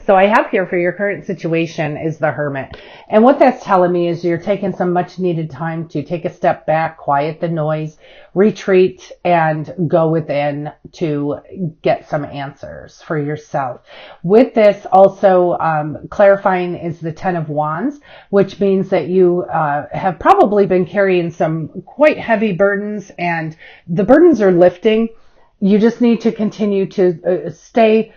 So I have here for your current situation is the Hermit. And what that's telling me is you're taking some much needed time to take a step back, quiet the noise, retreat, and go within to get some answers for yourself. With this also clarifying is the Ten of Wands, which means that you have probably been carrying some quite heavy burdens, and the burdens are lifting. You just need to continue to stay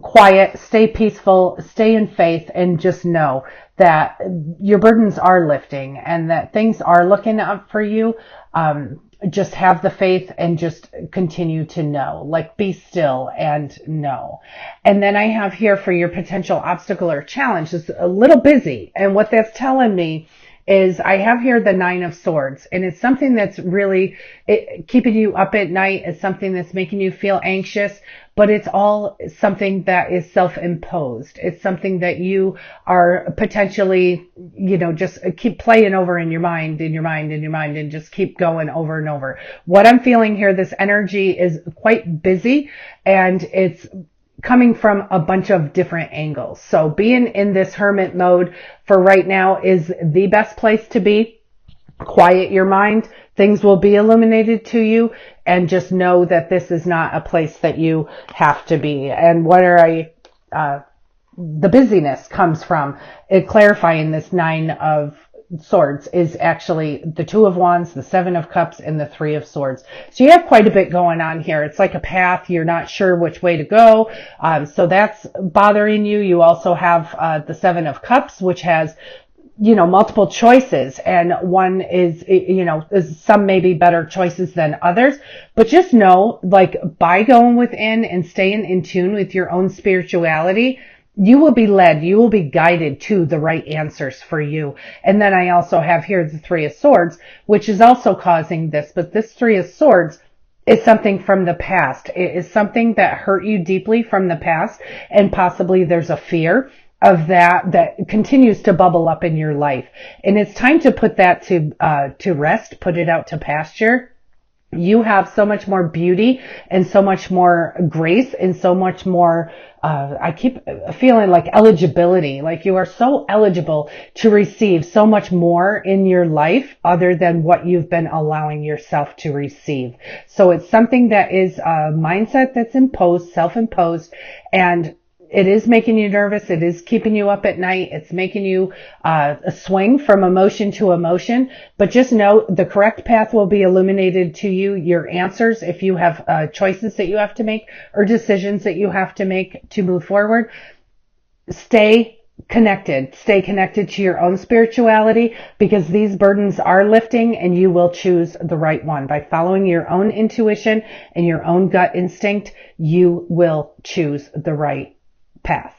quiet, stay peaceful, stay in faith, and just know that your burdens are lifting and that things are looking up for you. Just have the faith and just continue to know, like be still and know. And then I have here for your potential obstacle or challenge is a little busy. And what that's telling me is I have here the Nine of Swords, and it's something that's really keeping you up at night. It's something that's making you feel anxious, but it's all something that is self-imposed. It's something that you are potentially, just keep playing over in your mind, and just keep going over and over. What I'm feeling here, this energy is quite busy, and it's coming from a bunch of different angles. So being in this hermit mode for right now is the best place to be. Quiet your mind. Things will be illuminated to you, and just know that this is not a place that you have to be. And the busyness comes from it clarifying this Nine of Swords is actually the Two of Wands, the Seven of Cups, and the Three of Swords. So you have quite a bit going on here. It's like a path. You're not sure which way to go. So that's bothering you. You also have the Seven of Cups, which has multiple choices, and one is some may be better choices than others, but just know, like, by going within and staying in tune with your own spirituality, you will be led, you will be guided to the right answers for you. And then I also have here the Three of Swords, which is also causing this, but this Three of Swords is something from the past. It is something that hurt you deeply from the past, and possibly there's a fear of that continues to bubble up in your life. And it's time to put that to rest, put it out to pasture. You have so much more beauty and so much more grace and so much more, I keep feeling like eligibility, like you are so eligible to receive so much more in your life other than what you've been allowing yourself to receive. So it's something that is a mindset that's imposed, self-imposed, and it is making you nervous. It is keeping you up at night. It's making you swing from emotion to emotion. But just know the correct path will be illuminated to you. Your answers, if you have choices that you have to make or decisions that you have to make to move forward, stay connected. Stay connected to your own spirituality, because these burdens are lifting and you will choose the right one. By following your own intuition and your own gut instinct, you will choose the right path.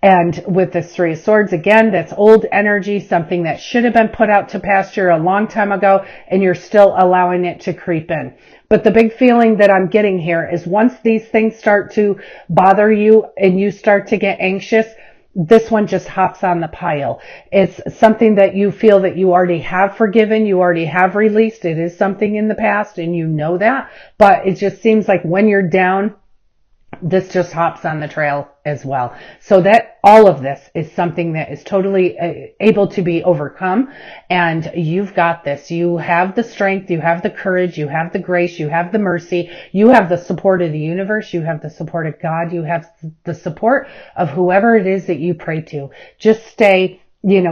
And with this Three of Swords, again, that's old energy, something that should have been put out to pasture a long time ago, and you're still allowing it to creep in. But the big feeling that I'm getting here is once these things start to bother you and you start to get anxious, this one just hops on the pile. It's something that you feel that you already have forgiven, you already have released. It is something in the past, and you know that, but it just seems like when you're down, this just hops on the trail as well. So that all of this is something that is totally able to be overcome, and you've got this. You have the strength, you have the courage, you have the grace, you have the mercy, you have the support of the universe, you have the support of God, you have the support of whoever it is that you pray to. Just stay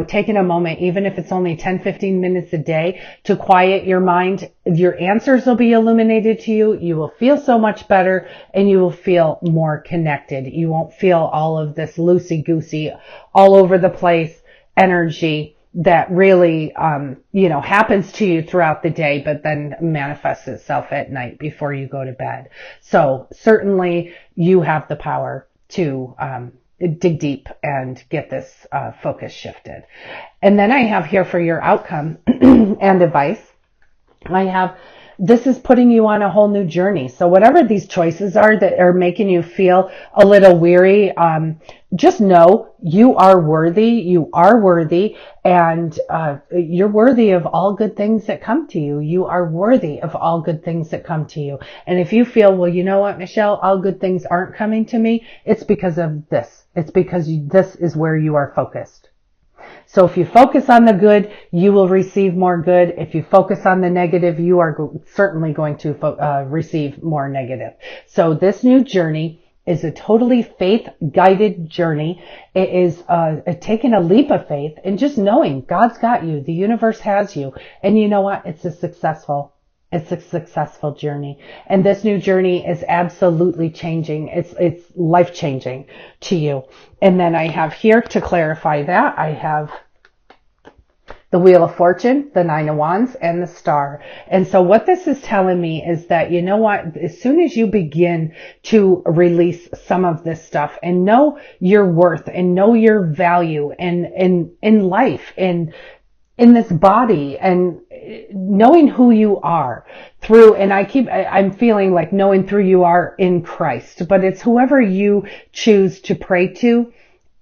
taking a moment, even if it's only 10, 15 minutes a day, to quiet your mind. Your answers will be illuminated to you. You will feel so much better, and you will feel more connected. You won't feel all of this loosey-goosey, all over the place energy that really, happens to you throughout the day, but then manifests itself at night before you go to bed. So certainly you have the power to, dig deep and get this focus shifted. And then I have here for your outcome and advice, I have, this is putting you on a whole new journey. So whatever these choices are that are making you feel a little weary, just know you are worthy. You are worthy, and you're worthy of all good things that come to you. You are worthy of all good things that come to you. And if you feel, well, you know what, Michelle, all good things aren't coming to me, it's because of this. It's because this is where you are focused. So if you focus on the good, you will receive more good. If you focus on the negative, you are certainly going to receive more negative. So this new journey is a totally faith-guided journey. It is taking a leap of faith and just knowing God's got you. The universe has you. And you know what? It's a successful journey. And this new journey is absolutely changing. It's life-changing to you. And then I have here, to clarify that, I have the Wheel of Fortune, the Nine of Wands, and the Star. And so what this is telling me is that, you know what, as soon as you begin to release some of this stuff and know your worth and know your value in life and in this body, and knowing who you are through, and I'm feeling like knowing through you are in Christ, but it's whoever you choose to pray to,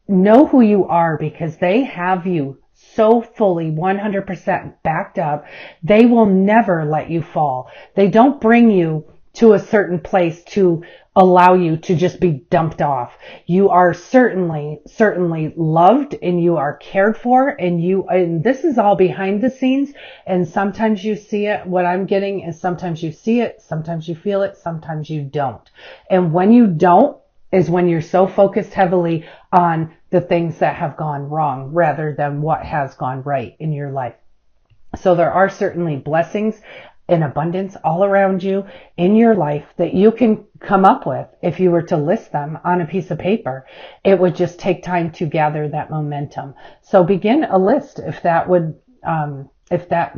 know who you are, because they have you so fully 100% backed up. They will never let you fall. They don't bring you to a certain place to allow you to just be dumped off. You are certainly loved, and you are cared for, and this is all behind the scenes. And sometimes you see it. What I'm getting is sometimes you see it, sometimes you feel it, sometimes you don't. And when you don't is when you're so focused heavily on the things that have gone wrong rather than what has gone right in your life. So there are certainly blessings in abundance all around you in your life that you can come up with. If you were to list them on a piece of paper, it would just take time to gather that momentum. So begin a list if that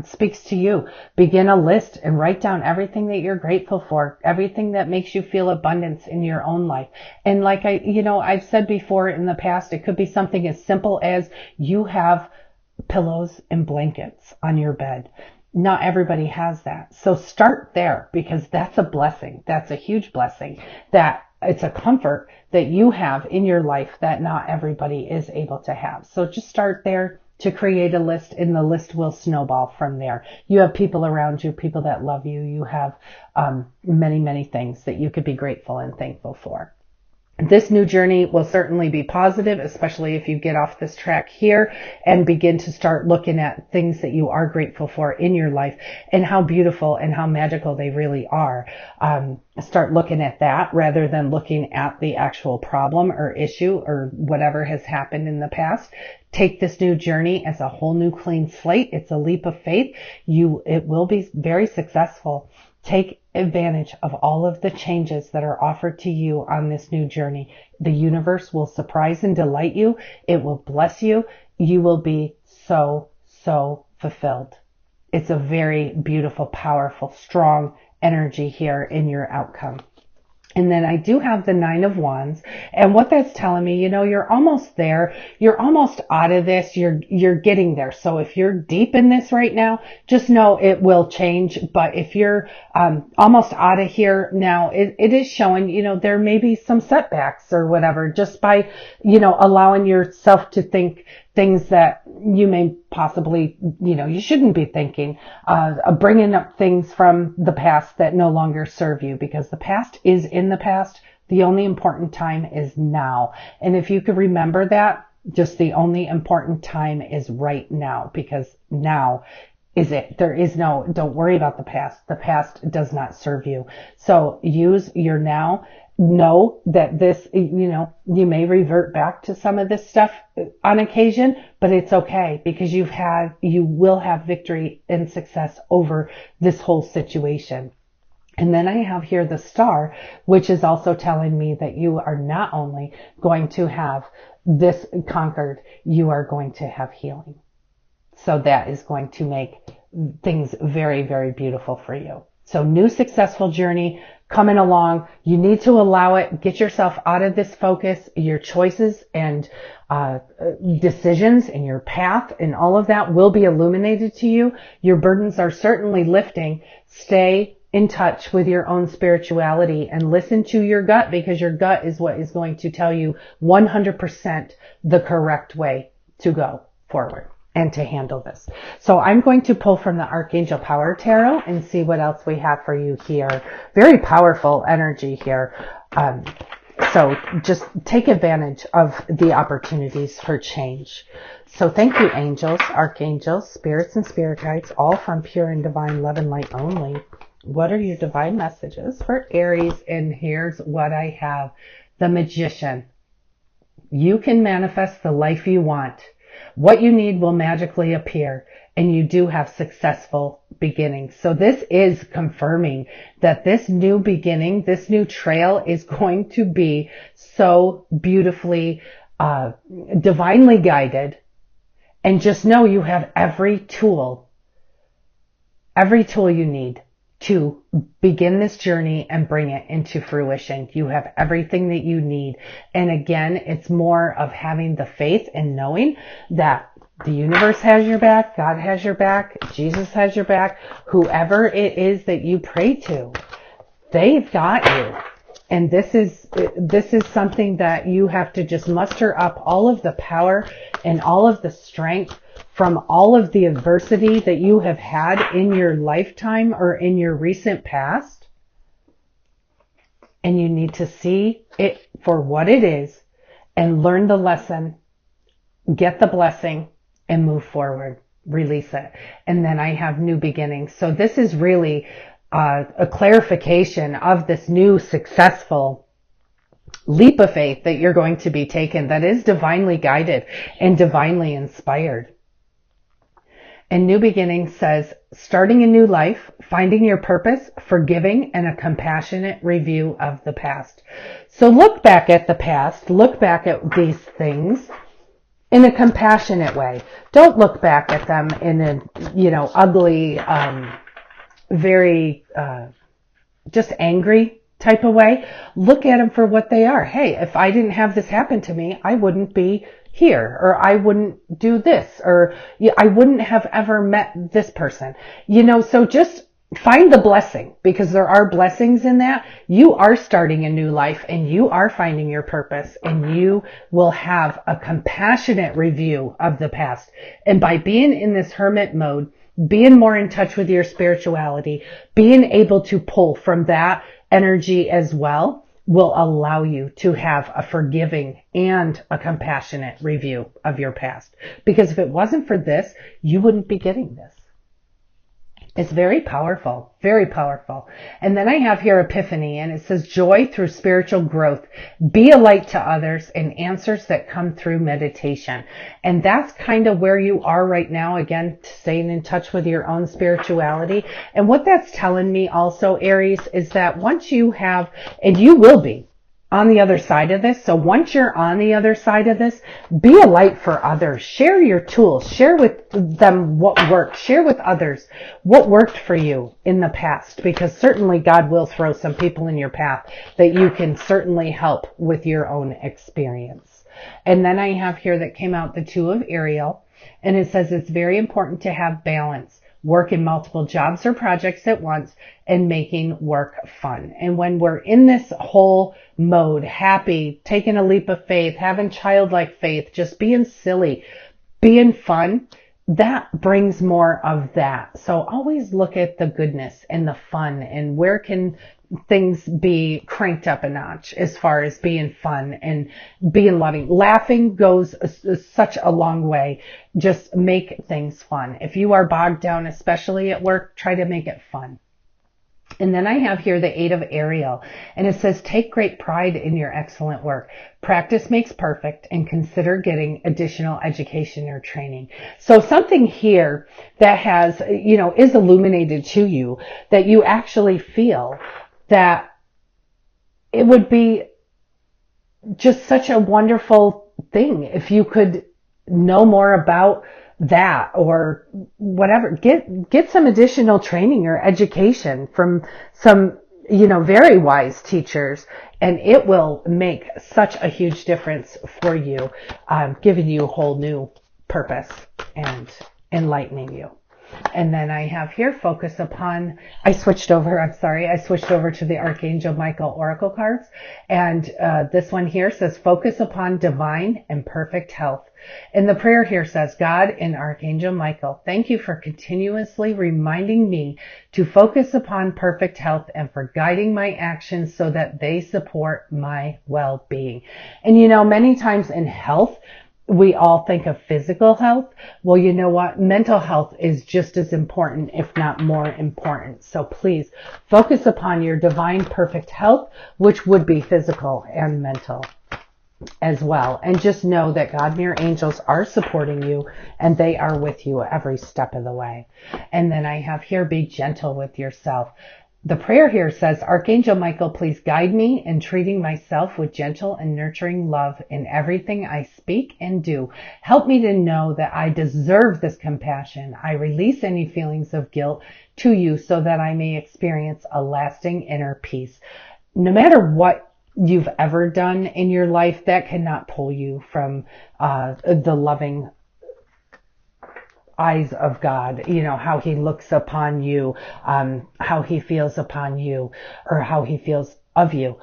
speaks to you. Begin a list and write down everything that you're grateful for, everything that makes you feel abundance in your own life. And like I've said before in the past, it could be something as simple as you have pillows and blankets on your bed. Not everybody has that. So start there, because that's a blessing. That's a huge blessing. That it's a comfort that you have in your life that not everybody is able to have. So just start there to create a list, and the list will snowball from there. You have people around you, people that love you. You have many, many things that you could be grateful and thankful for. This new journey will certainly be positive, especially if you get off this track here and begin to start looking at things that you are grateful for in your life and how beautiful and how magical they really are. Start looking at that rather than looking at the actual problem or issue or whatever has happened in the past. Take this new journey as a whole new clean slate. It's a leap of faith. It will be very successful. Take advantage of all of the changes that are offered to you on this new journey. The universe will surprise and delight you. It will bless you. You will be so, so fulfilled. It's a very beautiful, powerful, strong energy here in your outcome. And then I do have the Nine of Wands, and what that's telling me, you're almost there. You're almost out of this. You're getting there. So if you're deep in this right now, just know it will change. But if you're almost out of here now, it is showing, there may be some setbacks or whatever, just by, allowing yourself to think things that you may possibly, you shouldn't be thinking, bringing up things from the past that no longer serve you, because the past is in the past. The only important time is now. And if you could remember that, just the only important time is right now, because now is it. Don't worry about the past. The past does not serve you. So use your now. Know that this, you may revert back to some of this stuff on occasion, but it's okay, because you will have victory and success over this whole situation. And then I have here the Star, which is also telling me that you are not only going to have this conquered, you are going to have healing. So that is going to make things very, very beautiful for you. So new successful journey coming along. You need to allow it. Get yourself out of this focus. Your choices and decisions and your path and all of that will be illuminated to you. Your burdens are certainly lifting. Stay in touch with your own spirituality and listen to your gut, because your gut is what is going to tell you 100% the correct way to go forward and to handle this. So I'm going to pull from the Archangel Power Tarot and see what else we have for you here. Very powerful energy here. So just take advantage of the opportunities for change. So thank you, angels, archangels, spirits, and spirit guides, all from pure and divine love and light only. What are your divine messages for Aries? And here's what I have. The Magician. You can manifest the life you want. What you need will magically appear, and you do have successful beginnings. So this is confirming that this new beginning, this new trail is going to be so beautifully, divinely guided. And just know you have every tool you need to begin this journey and bring it into fruition. You have everything that you need. And again, it's more of having the faith and knowing that the universe has your back, God has your back, Jesus has your back, whoever it is that you pray to, they've got you. And this is something that you have to just muster up all of the power and all of the strength from all of the adversity that you have had in your lifetime or in your recent past. And you need to see it for what it is and learn the lesson, get the blessing, and move forward. Release it. And then I have new beginnings. So this is really a clarification of this new successful leap of faith that you're going to be taken, that is divinely guided and divinely inspired. And new beginning says, starting a new life, finding your purpose, forgiving, and a compassionate review of the past. So look back at the past, look back at these things in a compassionate way. Don't look back at them in a, ugly, very, just angry type of way. Look at them for what they are. Hey, if I didn't have this happen to me, I wouldn't be here, or I wouldn't do this, or I wouldn't have ever met this person. So just find the blessing, because there are blessings in that. You are starting a new life, and you are finding your purpose, and you will have a compassionate review of the past. And by being in this hermit mode, being more in touch with your spirituality, being able to pull from that energy as well, will allow you to have a forgiving and a compassionate review of your past. Because if it wasn't for this, you wouldn't be getting this. It's very powerful, very powerful. And then I have here Epiphany, and it says joy through spiritual growth, be a light to others, and answers that come through meditation. And that's kind of where you are right now. Again, staying in touch with your own spirituality. And what that's telling me also, Aries, is that once you have, and you will be on the other side of this. So once you're on the other side of this, be a light for others. Share your tools. Share with them what worked. Share with others what worked for you in the past, because certainly God will throw some people in your path that you can certainly help with your own experience. And then I have here that came out the Two of Ariel, and it says it's very important to have balance. Work in multiple jobs or projects at once, and making work fun. And when we're in this whole mode, happy, taking a leap of faith, having childlike faith, just being silly, being fun, that brings more of that. So always look at the goodness and the fun, and where can things be cranked up a notch as far as being fun and being loving. Laughing goes such a long way. Just make things fun. If you are bogged down, especially at work, try to make it fun. And then I have here the Eight of Ariel, and it says, take great pride in your excellent work. Practice makes perfect, and consider getting additional education or training. So something here that has, is illuminated to you, that you actually feel that it would be just such a wonderful thing if you could know more about that, or whatever. Get some additional training or education from some, very wise teachers, and it will make such a huge difference for you, giving you a whole new purpose and enlightening you. And then I have here, focus upon, I switched over to the Archangel Michael Oracle cards. And this one here says, focus upon divine and perfect health. And the prayer here says, God and Archangel Michael, thank you for continuously reminding me to focus upon perfect health and for guiding my actions so that they support my well-being. And many times in health, we all think of physical health. Well, you know what? Mental health is just as important, if not more important. So please focus upon your divine perfect health, which would be physical and mental as well. And just know that God and your angels are supporting you and they are with you every step of the way. And then I have here, be gentle with yourself. The prayer here says, Archangel Michael, please guide me in treating myself with gentle and nurturing love in everything I speak and do. Help me to know that I deserve this compassion. I release any feelings of guilt to you so that I may experience a lasting inner peace. No matter what you've ever done in your life, that cannot pull you from the loving eyes of God, how he looks upon you, how he feels upon you, or how he feels of you.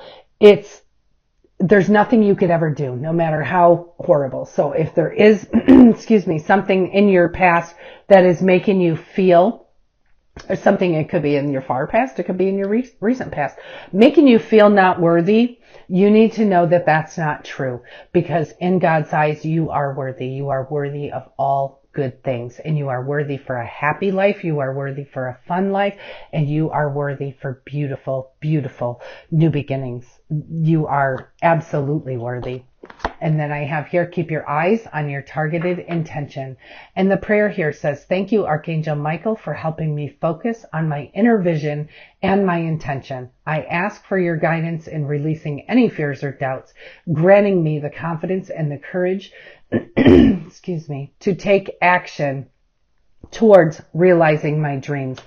There's nothing you could ever do, no matter how horrible. So if there is, something in your past that is making you feel, or something, it could be in your far past, it could be in your recent past, making you feel not worthy, you need to know that that's not true, because in God's eyes, you are worthy. You are worthy of all good things, and you are worthy for a happy life. You are worthy for a fun life, and you are worthy for beautiful, beautiful new beginnings. You are absolutely worthy. And then I have here, keep your eyes on your targeted intention. And the prayer here says, thank you, Archangel Michael, for helping me focus on my inner vision and my intention. I ask for your guidance in releasing any fears or doubts, granting me the confidence and the courage, to take action towards realizing my dreams.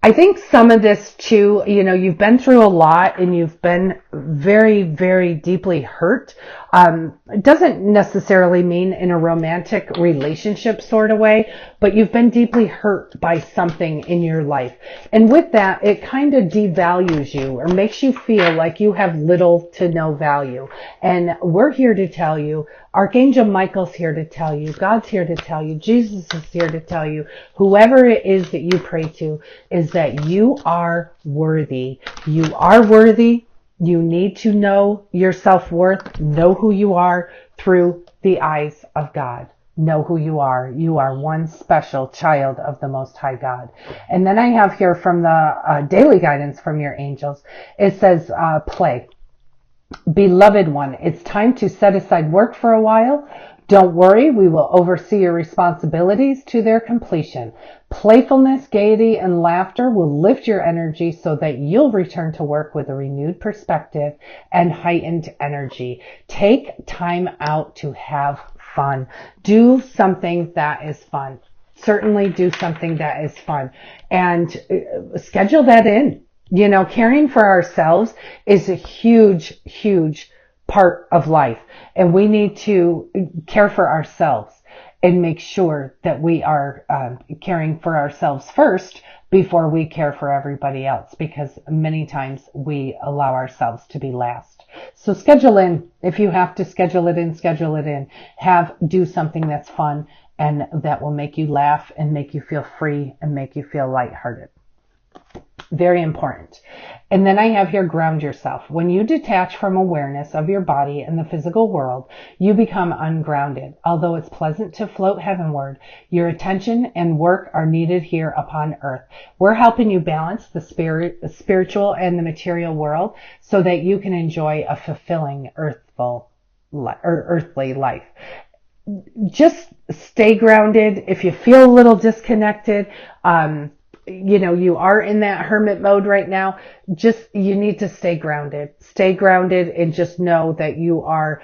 I think some of this too, you've been through a lot and you've been very, very deeply hurt. It doesn't necessarily mean in a romantic relationship sort of way, but you've been deeply hurt by something in your life. And with that, it kind of devalues you or makes you feel like you have little to no value. And we're here to tell you, Archangel Michael's here to tell you, God's here to tell you, Jesus is here to tell you, whoever it is that you pray to, is that you are worthy. You are worthy. You need to know your self-worth, know who you are through the eyes of God. Know who you are. You are one special child of the Most High God. And then I have here from the daily guidance from your angels, it says, play. Beloved one, it's time to set aside work for a while. Don't worry, we will oversee your responsibilities to their completion. Playfulness, gaiety, and laughter will lift your energy so that you'll return to work with a renewed perspective and heightened energy. Take time out to have fun. Do something that is fun. Certainly do something that is fun. And schedule that in. Caring for ourselves is a huge, huge part of life. And we need to care for ourselves and make sure that we are caring for ourselves first before we care for everybody else, because many times we allow ourselves to be last. So schedule in. If you have to schedule it in, schedule it in. Do something that's fun and that will make you laugh and make you feel free and make you feel lighthearted. Very important. And then I have here, ground yourself. When you detach from awareness of your body and the physical world, you become ungrounded. Although it's pleasant to float heavenward, your attention and work are needed here upon earth. We're helping you balance the spiritual and the material world so that you can enjoy a fulfilling earthly life. Just stay grounded. If you feel a little disconnected, you are in that hermit mode right now. You need to stay grounded and just know that you are,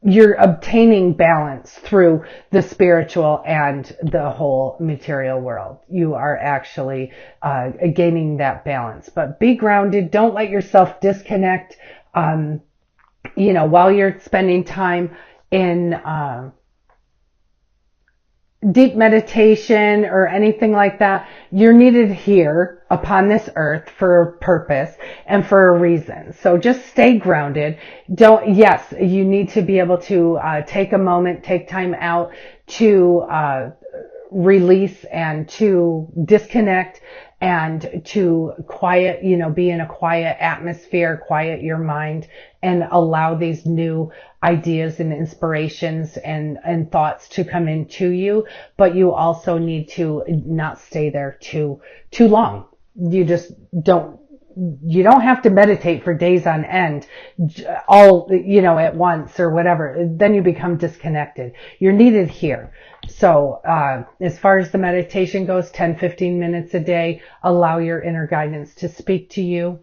you're obtaining balance through the spiritual and the whole material world. You are actually, gaining that balance, but be grounded. Don't let yourself disconnect, while you're spending time in, deep meditation or anything like that. You're needed here upon this earth for a purpose and for a reason. So just stay grounded. Yes, you need to be able to take a moment, take time out to release and to disconnect and to quiet, be in a quiet atmosphere, quiet your mind, and allow these new ideas and inspirations and thoughts to come into you. But you also need to not stay there too long. You just you don't have to meditate for days on end, all, at once or whatever. Then you become disconnected. You're needed here. So, as far as the meditation goes, 10, 15 minutes a day, allow your inner guidance to speak to you.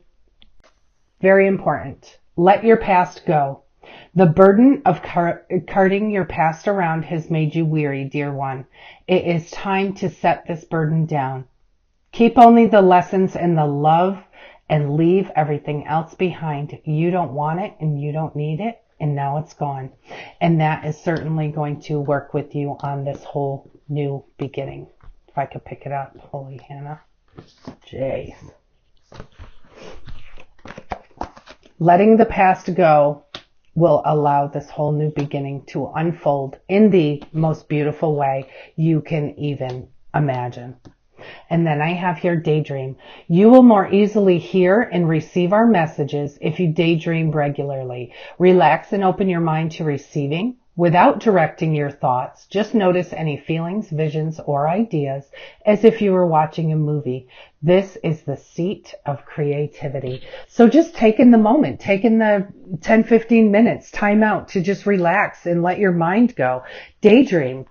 Very important. Let your past go. The burden of carting your past around has made you weary, dear one. It is time to set this burden down. Keep only the lessons and the love and leave everything else behind. You don't want it and you don't need it, and now it's gone. And that is certainly going to work with you on this whole new beginning. If I could pick it up. Holy Hannah. Jeez. Letting the past go will allow this whole new beginning to unfold in the most beautiful way you can even imagine. And then I have here daydream. You will more easily hear and receive our messages if you daydream regularly. Relax and open your mind to receiving without directing your thoughts. Just notice any feelings, visions, or ideas as if you were watching a movie. This is the seat of creativity. So just taking the moment, taking the 10, 15 minutes time out to just relax and let your mind go. Daydream.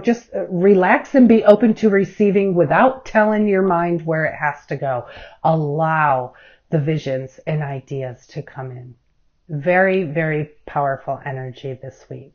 Just relax and be open to receiving without telling your mind where it has to go. Allow the visions and ideas to come in. Very, very powerful energy this week.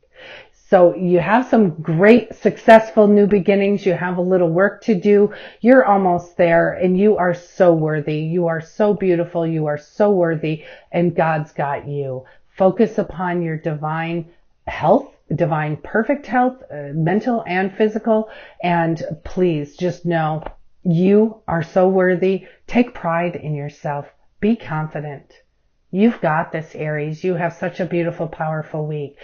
So you have some great, successful new beginnings. You have a little work to do. You're almost there, and you are so worthy. You are so beautiful. You are so worthy, and God's got you. Focus upon your divine health, divine perfect health, mental and physical. And please just know you are so worthy. Take pride in yourself. Be confident. You've got this, Aries. You have such a beautiful, powerful week.